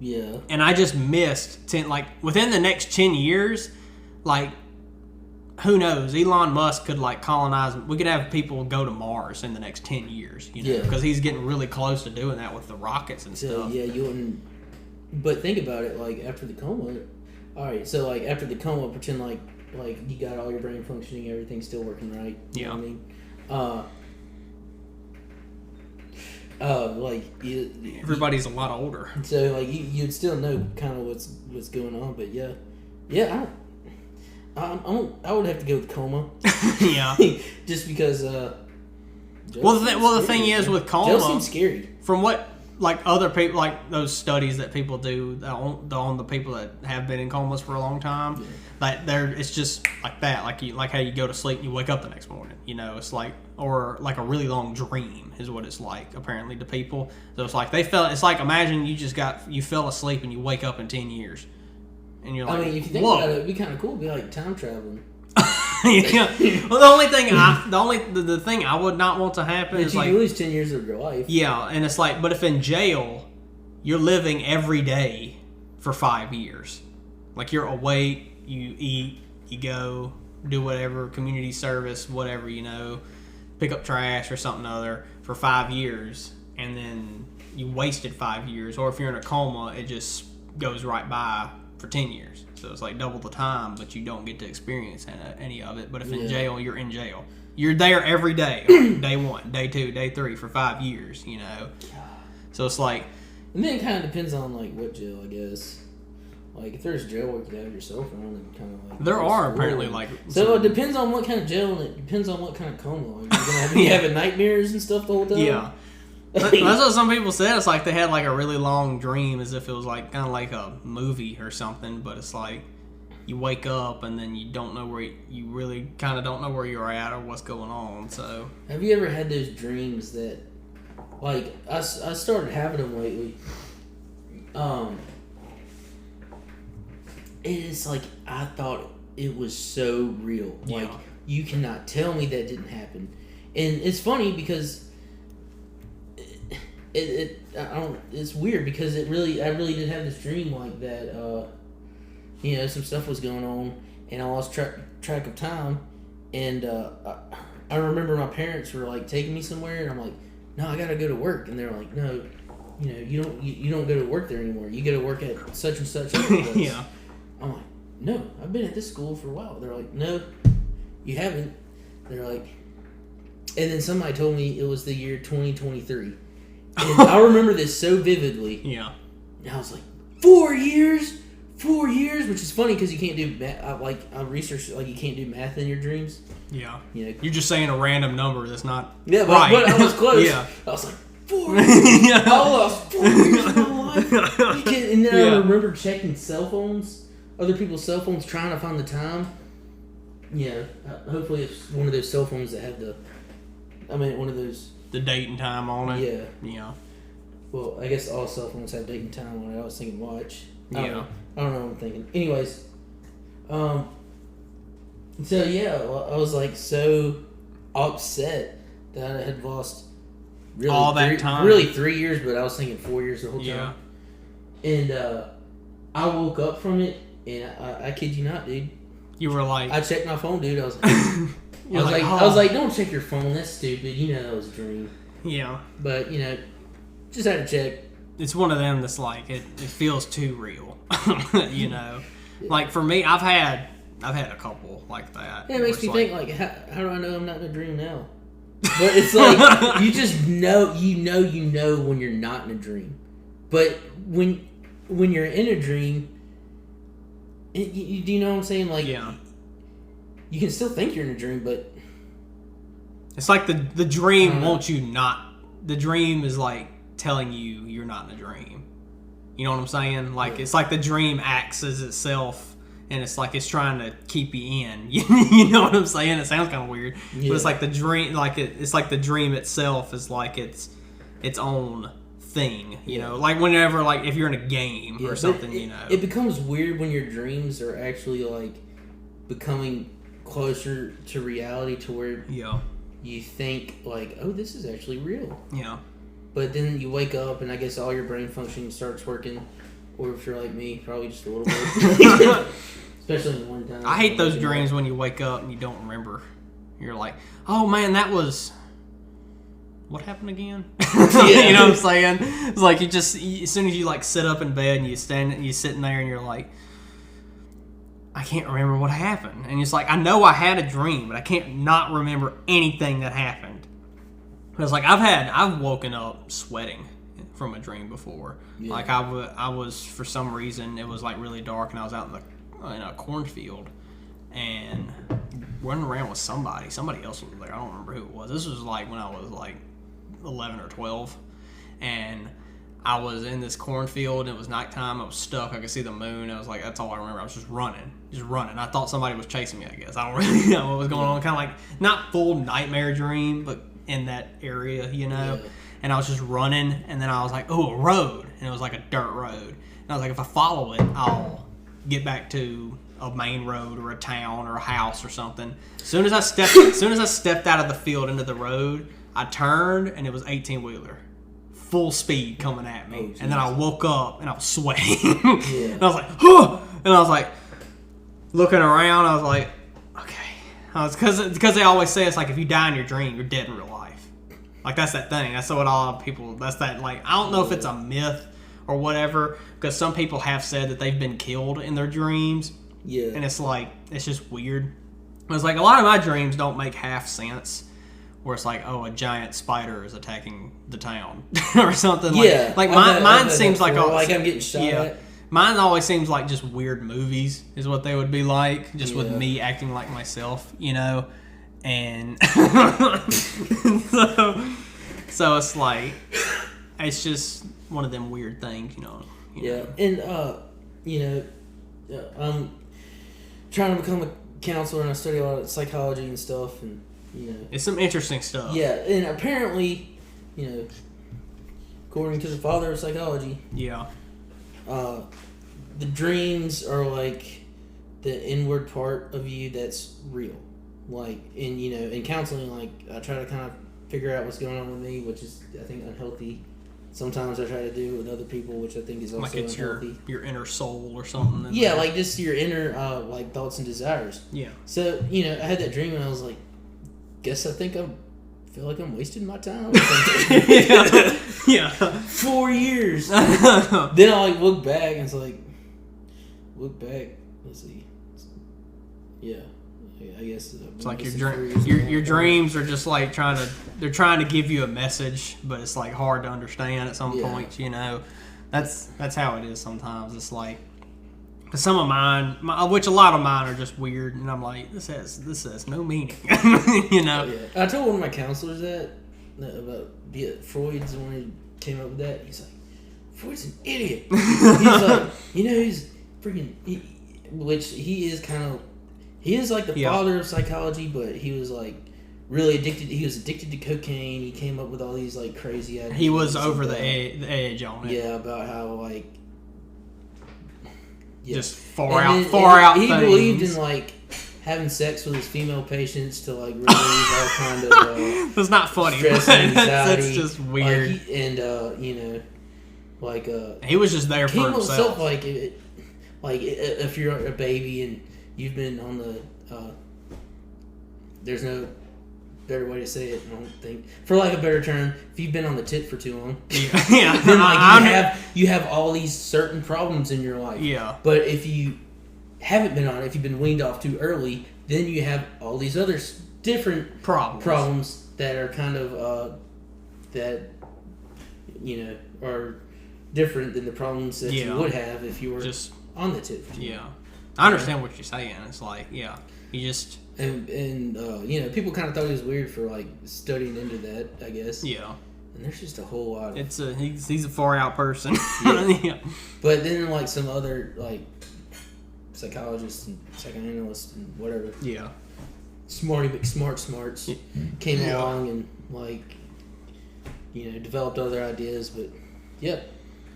Yeah. And I just missed 10, like, within the next 10 years, like, who knows? Elon Musk could, like, colonize. We could have people go to Mars in the next 10 years, you know, because he's getting really close to doing that with the rockets and stuff. Yeah, you wouldn't. But think about it, like, after the coma. All right, so, like, after the coma, pretend like you got all your brain functioning, everything's still working right. You know what I mean? Everybody's a lot older. So, like, you'd still know kind of what's going on, but yeah, I would have to go with coma. Yeah. Just because. The thing is with coma, Jail seems scary. From what like other people, like those studies that people do on the people that have been in comas for a long time, like it's just like that, like how you go to sleep and you wake up the next morning. You know, it's like, or like a really long dream is what it's like apparently to people. So it's like it's like imagine you fell asleep and you wake up in 10 years, and you're like, I mean, if you think about it, it'd be kind of cool. It'd be like time traveling. Yeah. Well, the only thing the thing I would not want to happen is like you lose 10 years of your life. Yeah, and it's like, but if in jail, you're living every day for 5 years, like you're awake, you eat, you go do whatever, community service, whatever, you know, pick up trash or something other for 5 years, and then you wasted 5 years. Or if you're in a coma, it just goes right by for 10 years. So it's like double the time, but you don't get to experience any of it. But if in jail, you're in jail. You're there every day. Day 1, day 2, day 3 for 5 years, you know. So it's like... And then it kind of depends on, like, what jail, I guess. Like, if there's jail where you can have your cell phone and kind of like... There are apparently, like... So it depends on what kind of jail, and it depends on what kind of coma. Like, you're gonna have, you having nightmares and stuff the whole time? Yeah. That's what some people said. It's like they had like a really long dream, as if it was like kind of like a movie or something. But it's like you wake up and then you don't know you really kind of don't know where you're at or what's going on. So have you ever had those dreams that, like, I started having them lately. It's like I thought it was so real. Yeah. Like, you cannot tell me that didn't happen. And it's funny because it's weird because I really did have this dream like that. You know, some stuff was going on and I lost track of time, and I remember my parents were like taking me somewhere, and I'm like, no, I gotta go to work, and they're like, no, you know, you don't go to work there anymore. You go to work at such and such place. Yeah. I'm like, no, I've been at this school for a while. They're like, no, you haven't. They're like, and then somebody told me it was the year 2023. And I remember this so vividly. Yeah. And I was like, 4 years? 4 years? Which is funny because you can't do math. I researched, like, you can't do math in your dreams. Yeah. You know, you're just saying a random number that's not right. But I was close. Yeah. I was like, 4 years? Yeah. I lost 4 years of my life. And then I remember checking cell phones, other people's cell phones, trying to find the time. Yeah. Hopefully it's one of those cell phones that have one of those... The date and time on it. Yeah. Yeah. Well, I guess all cell phones have date and time on it. I was thinking watch. I don't know what I'm thinking. Anyways, so yeah, I was like so upset that I had lost really all that time. Really 3 years, but I was thinking 4 years the whole time. Yeah. And I woke up from it, and I kid you not, dude. You were like, I checked my phone, dude. I was like. I was like, don't check your phone. That's stupid. You know that was a dream. Yeah. But, you know, just had to check. It's one of them that's like, it feels too real. You know? Yeah. Like, for me, I've had a couple like that. Yeah, it makes me think, like, how do I know I'm not in a dream now? But it's like, you just know, you know when you're not in a dream. But when you're in a dream, do you know what I'm saying? Like, yeah. You can still think you're in a dream, but... It's like the dream wants you not... The dream is like telling you you're not in a dream. You know what I'm saying? Like, it's like the dream acts as itself and it's like it's trying to keep you in. You know what I'm saying? It sounds kind of weird, but it's like the dream, like it's like the dream itself is like its own thing. You know, like whenever, like if you're in a game or something, you know, it becomes weird when your dreams are actually like becoming closer to reality, to where you think like, oh, this is actually real. Yeah. But then you wake up, and I guess all your brain functioning starts working. Or if you're like me, probably just a little bit. Especially in the morning time. I hate those dreams when you wake up and you don't remember. You're like, oh man, that was... What happened again? You know what I'm saying? It's like you just... As soon as you like sit up in bed and you're sitting there and you're like, I can't remember what happened. And it's like, I know I had a dream, but I can't not remember anything that happened. But it's like, I've woken up sweating from a dream before. Yeah. Like I was, for some reason, it was like really dark and I was out in a cornfield and running around with somebody else was there. I don't remember who it was. This was like when I was like 11 or 12, and I was in this cornfield. It was nighttime. I was stuck. I could see the moon. I was like, that's all I remember. I was just running. I thought somebody was chasing me, I guess. I don't really know what was going on. Kind of like, not full nightmare dream, but in that area, you know. Yeah. And I was just running, and then I was like, oh, a road. And it was like a dirt road. And I was like, if I follow it, I'll get back to a main road or a town or a house or something. As soon as I stepped out of the field into the road, I turned, and it was 18-wheeler. Full speed coming at me. And then I woke up, and I was sweating. And I was like, huh! And I was like, looking around, I was like, okay. Because they always say it's like, if you die in your dream, you're dead in real life. Like, that's that thing. That's what all people... That's that, like... I don't know if it's a myth or whatever, because some people have said that they've been killed in their dreams. Yeah. And it's like... It's just weird. It's like, a lot of my dreams don't make half sense, where it's like, oh, a giant spider is attacking the town. or something. Yeah. Like mine seems like... Like I'm getting shot at. Mine always seems like just weird movies is what they would be like, just with me acting like myself, you know? And so it's like, it's just one of them weird things, you know. And I'm trying to become a counselor, and I study a lot of psychology and stuff, and it's some interesting stuff. Yeah, and apparently, according to the father of psychology, the dreams are like the inward part of you that's real. Like, in counseling, like, I try to kind of figure out what's going on with me, which is, I think, unhealthy. Sometimes I try to do it with other people, which I think is also like it's unhealthy. Your inner soul or something. Yeah, like just your inner, like, thoughts and desires. Yeah. So, I had that dream, and I was like, guess I feel like I'm wasting my time or something. Yeah. 4 years. Then I, like, look back, and it's like, let's see. Yeah. I guess it's like your dreams are just like they're trying to give you a message, but it's like hard to understand at some points. That's how it is sometimes. It's like some of mine, which a lot of mine are just weird, and I'm like, this has no meaning. Yeah. I told one of my counselors that about Freud's, when he came up with that. He's like, Freud's an idiot. He's like, he's freaking, which he is kind of. He is like the father of psychology, but he was like really addicted. He was addicted to cocaine. He came up with all these like crazy ideas. He was over the edge on it. Yeah, about how like just far out. He believed in like having sex with his female patients to like relieve all kind of. That's not funny. Stress and anxiety. That's just weird. He was just there for himself. Like if you're a baby and you've been on the, there's no better way to say it, I don't think. For like a better term, if you've been on the tit for too long, then like you have all these certain problems in your life. Yeah. But if you haven't been on it, if you've been weaned off too early, then you have all these other different problems that are kind of, that, are different than the problems that you would have if you were just on the tit for too long. I understand what you're saying. It's like, you just... And people kind of thought he was weird for, like, studying into that, I guess. Yeah. And there's just a whole lot of... He's a far out person. Yeah. But then, like, some other, like, psychologists and psychoanalysts and whatever. Yeah. Smarty McSmarts came along and, like, you know, developed other ideas. But, yeah.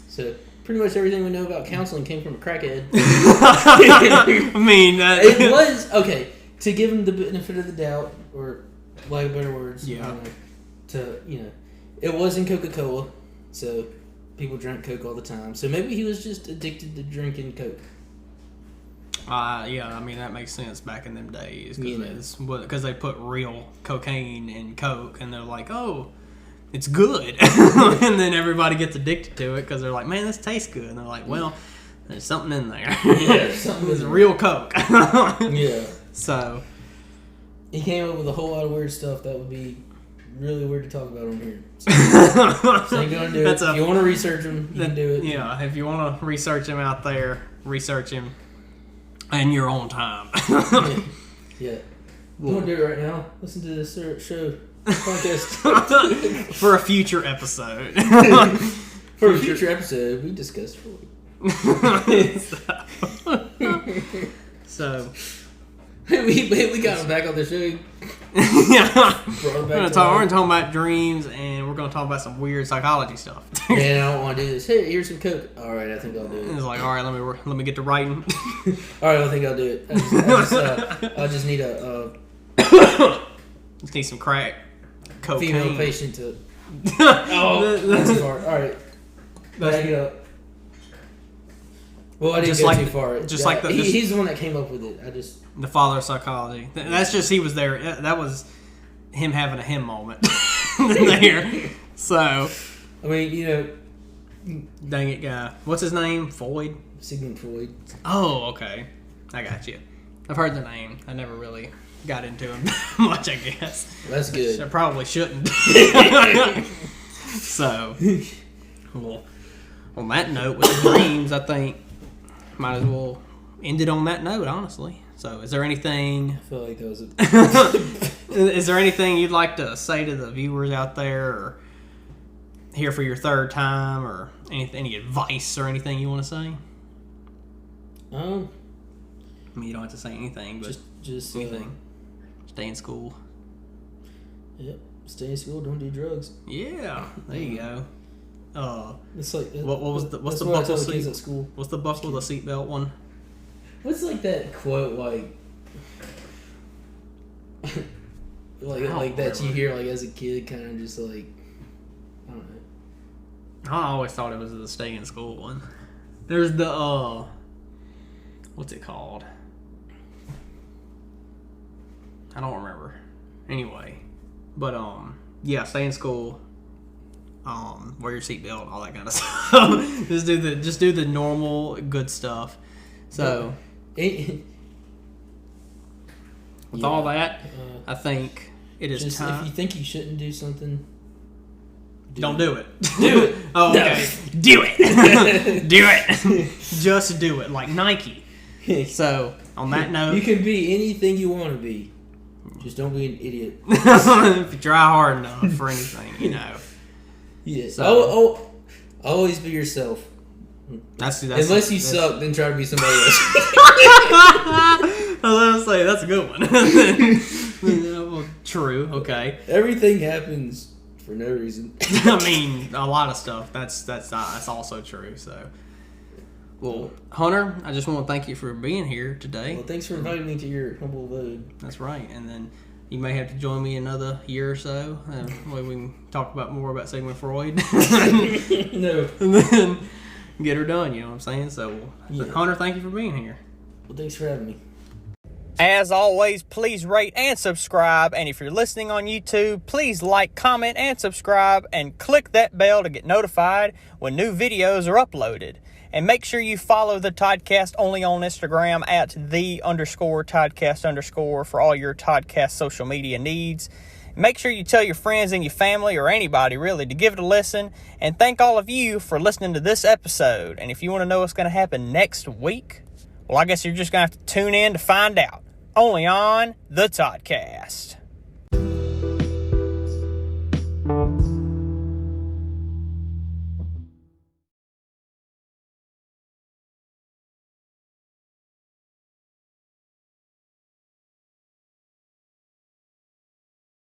So, pretty much everything we know about counseling came from a crackhead. I mean, it was, okay, to give him the benefit of the doubt, or lack of better words. Yeah. It wasn't Coca-Cola, so people drank Coke all the time. So maybe he was just addicted to drinking Coke. Yeah, I mean, that makes sense back in them days. Because they put real cocaine in Coke, and they're like, oh, it's good. And then everybody gets addicted to it because they're like, man, this tastes good. And they're like, well, there's something in there. Yeah, something It's real Coke. Yeah. So he came up with a whole lot of weird stuff that would be really weird to talk about on here. So ain't gonna do it. If you want to research him, you can do it. Yeah, if you want to research him out there, research him in your own time. Yeah. You want to do it right now? Listen to this show. Podcast. For a future episode. For a future episode, we discussed Freud. So we got him back on the show. Yeah. We're going to talk about dreams, and we're going to talk about some weird psychology stuff. Man, I don't want to do this. Hey, here's some Coke. All right, I think I'll do it. It's like, all right, let me get to writing. All right, I think I'll do it. I just need Just need some crack. Cocaine. Female patient to. Oh, that's too far. All right, back it up. Well, I didn't go too far. He's the one that came up with it. The father of psychology. That's just, he was there. That was him having a him moment there. So, I mean, you know, dang it, guy. What's his name? Freud? Sigmund Freud. Oh, okay. I got you. I've heard the name. I never really got into him much, I guess. That's good. I probably shouldn't. So, well, on that note with the dreams, I think might as well end it on that note, honestly. So, is there anything? I feel like that was Is there anything you'd like to say to the viewers out there, or here for your third time, or any advice or anything you want to say? I mean, you don't have to say anything, but just anything. Stay in school. Yep. Stay in school. Don't do drugs. Yeah. There you go. It's like what's the buckle seat at school? What's the buckle the seatbelt one? What's like that quote like that you hear like as a kid, kind of just like, I don't know. I always thought it was the stay in school one. There's the what's it called? I don't remember. Anyway, but yeah, stay in school. Wear your seatbelt, all that kind of stuff. just do the normal good stuff. So, with all that, I think it is time. If you think you shouldn't do something, don't do it. Do it. Oh, okay. No. Do it. Do it. Just do it, like Nike. So, on that note, you can be anything you want to be. Just don't be an idiot. If you try hard enough for anything, you know. Yeah. So, always be yourself. Unless you suck, then try to be somebody else. I was going to say, that's a good one. Well, true, okay. Everything happens for no reason. I mean, a lot of stuff. That's also true, so. Well, Hunter, I just want to thank you for being here today. Well, thanks for inviting me to your humble abode. That's right. And then you may have to join me another year or so. We can talk more about Sigmund Freud. No. And then get her done, you know what I'm saying? So, yeah. Hunter, thank you for being here. Well, thanks for having me. As always, please rate and subscribe. And if you're listening on YouTube, please like, comment, and subscribe. And click that bell to get notified when new videos are uploaded. And make sure you follow the Toddcast only on Instagram at @_Toddcast_ for all your Toddcast social media needs. Make sure you tell your friends and your family, or anybody really, to give it a listen. And thank all of you for listening to this episode. And if you want to know what's going to happen next week, well, I guess you're just going to have to tune in to find out. Only on the Toddcast.